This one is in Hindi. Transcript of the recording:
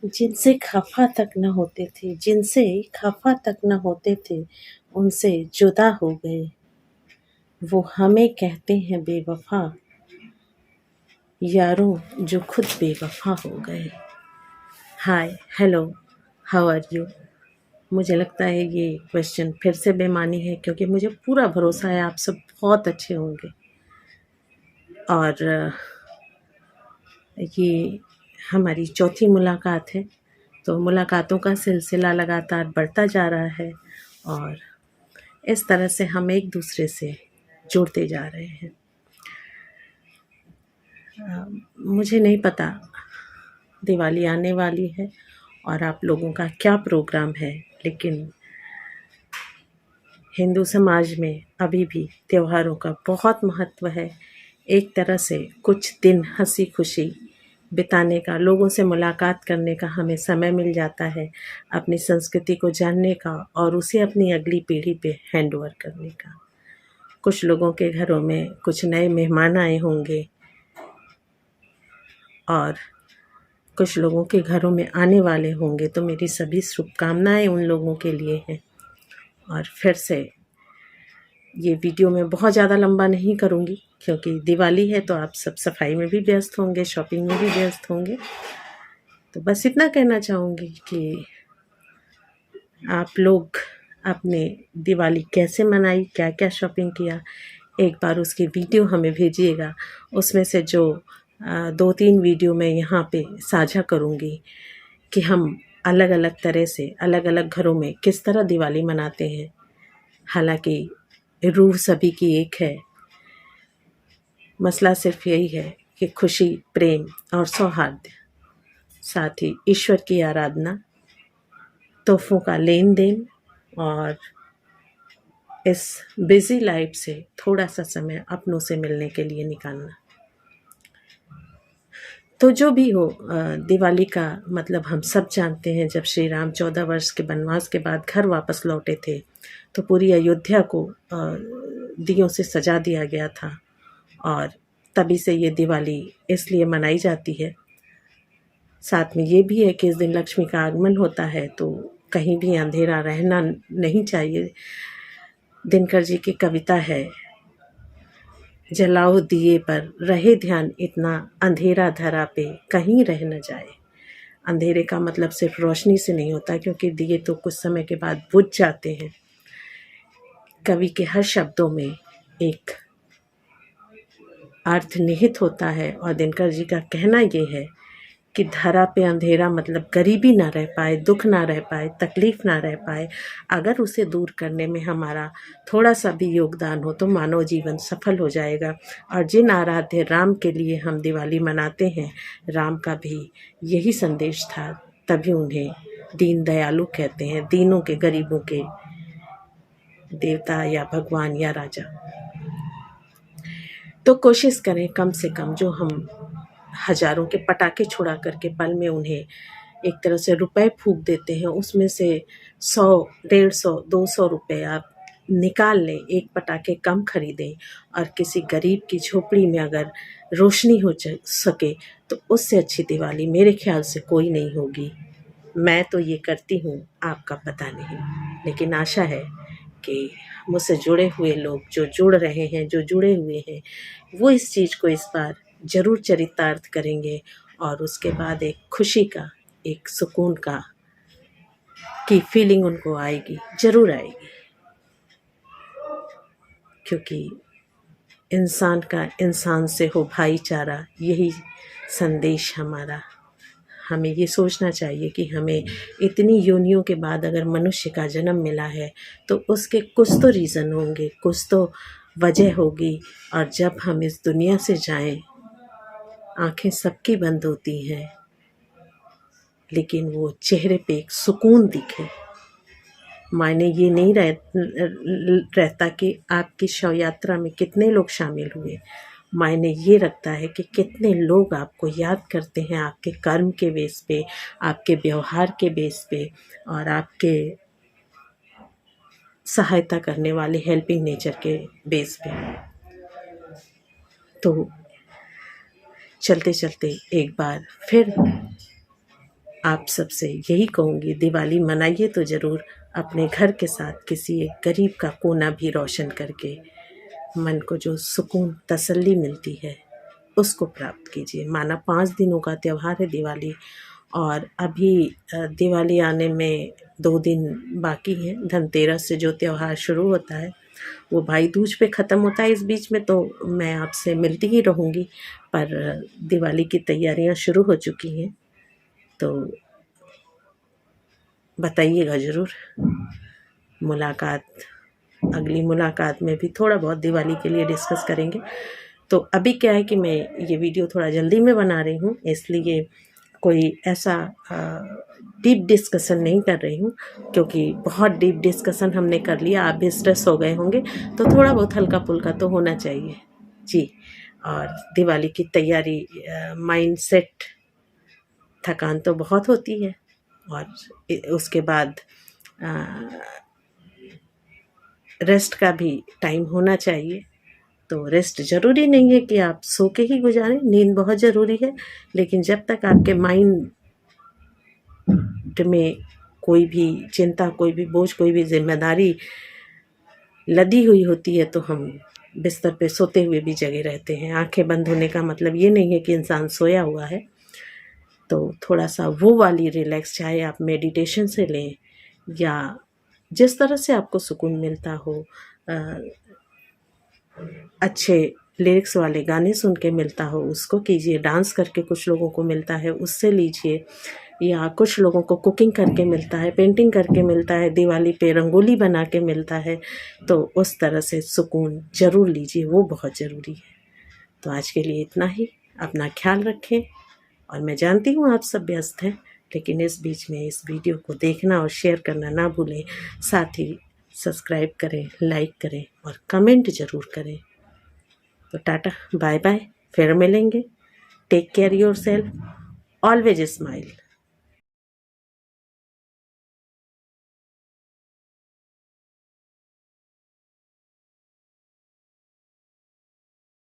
जिनसे खफा तक न होते थे, जिनसे खफा तक न होते थे, उनसे जुदा हो गए। वो हमें कहते हैं बेवफा, यारों जो खुद बेवफा हो गए। हाय, हेलो, हाउ आर यू? मुझे लगता है ये क्वेश्चन फिर से बेमानी है, क्योंकि मुझे पूरा भरोसा है आप सब बहुत अच्छे होंगे। और ये हमारी चौथी मुलाकात है, तो मुलाकातों का सिलसिला लगातार बढ़ता जा रहा है और इस तरह से हम एक दूसरे से जुड़ते जा रहे हैं। मुझे नहीं पता दिवाली आने वाली है और आप लोगों का क्या प्रोग्राम है, लेकिन हिंदू समाज में अभी भी त्योहारों का बहुत महत्व है। एक तरह से कुछ दिन हंसी खुशी बिताने का, लोगों से मुलाकात करने का हमें समय मिल जाता है, अपनी संस्कृति को जानने का और उसे अपनी अगली पीढ़ी पे हैंडओवर करने का। कुछ लोगों के घरों में कुछ नए मेहमान आए होंगे और कुछ लोगों के घरों में आने वाले होंगे, तो मेरी सभी शुभकामनाएं उन लोगों के लिए हैं। और फिर से ये वीडियो मैं बहुत ज़्यादा लंबा नहीं करूँगी, क्योंकि दिवाली है तो आप सब सफाई में भी व्यस्त होंगे, शॉपिंग में भी व्यस्त होंगे। तो बस इतना कहना चाहूँगी कि आप लोग अपने दिवाली कैसे मनाई, क्या क्या शॉपिंग किया, एक बार उसकी वीडियो हमें भेजिएगा। उसमें से जो 2-3 वीडियो मैं यहाँ पे साझा करूँगी कि हम अलग अलग तरह से अलग अलग घरों में किस तरह दिवाली मनाते हैं। हालांकि रूह सभी की एक है, मसला सिर्फ यही है कि खुशी, प्रेम और सौहार्द, साथ ही ईश्वर की आराधना, तोहफों का लेन देन और इस बिजी लाइफ से थोड़ा सा समय अपनों से मिलने के लिए निकालना। तो जो भी हो, दिवाली का मतलब हम सब जानते हैं। जब श्री राम 14 वर्ष के वनवास के बाद घर वापस लौटे थे, तो पूरी अयोध्या को दियों से सजा दिया गया था और तभी से ये दिवाली इसलिए मनाई जाती है। साथ में ये भी है कि इस दिन लक्ष्मी का आगमन होता है, तो कहीं भी अंधेरा रहना नहीं चाहिए। दिनकर जी की कविता है, जलाओ दिए पर रहे ध्यान, इतना अंधेरा धरा पे कहीं रह न जाए। अंधेरे का मतलब सिर्फ रोशनी से नहीं होता, क्योंकि दिए तो कुछ समय के बाद बुझ जाते हैं। कवि के हर शब्दों में एक अर्थ निहित होता है और दिनकर जी का कहना ये है कि धरा पे अंधेरा मतलब गरीबी ना रह पाए, दुख ना रह पाए, तकलीफ ना रह पाए। अगर उसे दूर करने में हमारा थोड़ा सा भी योगदान हो तो मानव जीवन सफल हो जाएगा। और जिन आराध्य राम के लिए हम दिवाली मनाते हैं, राम का भी यही संदेश था, तभी उन्हें दीन दयालु कहते हैं, दीनों के, गरीबों के देवता या भगवान या राजा। तो कोशिश करें कम से कम, जो हम हजारों के पटाखे छुड़ा करके पल में उन्हें एक तरह से रुपए फूंक देते हैं, उसमें से 100, 150, 200 रुपए आप निकाल लें, एक पटाखे कम खरीदें और किसी गरीब की झोपड़ी में अगर रोशनी हो सके तो उससे अच्छी दिवाली मेरे ख्याल से कोई नहीं होगी। मैं तो ये करती हूँ, आपका पता नहीं, लेकिन आशा है कि मुझसे जुड़े हुए लोग जो जुड़ रहे हैं, जो जुड़े हुए हैं, वो इस चीज़ को इस बार ज़रूर चरितार्थ करेंगे और उसके बाद एक खुशी का, एक सुकून का की फीलिंग उनको आएगी, ज़रूर आएगी। क्योंकि इंसान का इंसान से हो भाईचारा, यही संदेश हमारा। हमें ये सोचना चाहिए कि हमें इतनी योनियों के बाद अगर मनुष्य का जन्म मिला है तो उसके कुछ तो रीज़न होंगे, कुछ तो वजह होगी। और जब हम इस दुनिया से जाएं, आंखें सबकी बंद होती हैं, लेकिन वो चेहरे पे एक सुकून दिखे। मायने ये नहीं रहता कि आपकी शव यात्रा में कितने लोग शामिल हुए, मायने ये रखता है कि कितने लोग आपको याद करते हैं आपके कर्म के बेस पे, आपके व्यवहार के बेस पे और आपके सहायता करने वाले हेल्पिंग नेचर के बेस पे। तो चलते चलते एक बार फिर आप सबसे यही कहूँगी, दिवाली मनाइए तो ज़रूर, अपने घर के साथ किसी एक गरीब का कोना भी रोशन करके मन को जो सुकून तसल्ली मिलती है उसको प्राप्त कीजिए। माना 5 दिनों का त्यौहार है दिवाली, और अभी दिवाली आने में 2 दिन बाकी हैं। धनतेरस से जो त्यौहार शुरू होता है वो भाई दूज पे ख़त्म होता है। इस बीच में तो मैं आपसे मिलती ही रहूँगी, पर दिवाली की तैयारियां शुरू हो चुकी हैं, तो बताइएगा ज़रूर। मुलाकात, अगली मुलाकात में भी थोड़ा बहुत दिवाली के लिए डिस्कस करेंगे। तो अभी क्या है कि मैं ये वीडियो थोड़ा जल्दी में बना रही हूँ, इसलिए कोई ऐसा डीप डिस्कशन नहीं कर रही हूँ, क्योंकि बहुत डीप डिस्कशन हमने कर लिया, आप भी स्ट्रेस हो गए होंगे, तो थोड़ा बहुत हल्का फुल्का तो होना चाहिए जी। और दिवाली की तैयारी, माइंड सेट, थकान तो बहुत होती है, और उसके बाद रेस्ट का भी टाइम होना चाहिए। तो रेस्ट ज़रूरी नहीं है कि आप सो के ही गुजारें, नींद बहुत ज़रूरी है, लेकिन जब तक आपके माइंड में कोई भी चिंता, कोई भी बोझ, कोई भी जिम्मेदारी लदी हुई होती है, तो हम बिस्तर पे सोते हुए भी जगे रहते हैं। आंखें बंद होने का मतलब ये नहीं है कि इंसान सोया हुआ है। तो थोड़ा सा वो वाली रिलैक्स, चाहे आप मेडिटेशन से लें या जिस तरह से आपको सुकून मिलता हो, अच्छे लिरिक्स वाले गाने सुन के मिलता हो उसको कीजिए, डांस करके कुछ लोगों को मिलता है उससे लीजिए, या कुछ लोगों को कुकिंग करके मिलता है, पेंटिंग करके मिलता है, दिवाली पे रंगोली बना के मिलता है, तो उस तरह से सुकून ज़रूर लीजिए, वो बहुत ज़रूरी है। तो आज के लिए इतना ही, अपना ख्याल रखें। और मैं जानती हूँ आप सब व्यस्त हैं, लेकिन इस बीच में इस वीडियो को देखना और शेयर करना ना भूलें, साथ ही सब्सक्राइब करें, लाइक करें और कमेंट ज़रूर करें। तो टाटा, बाय बाय, फिर मिलेंगे। Take care yourself, always smile.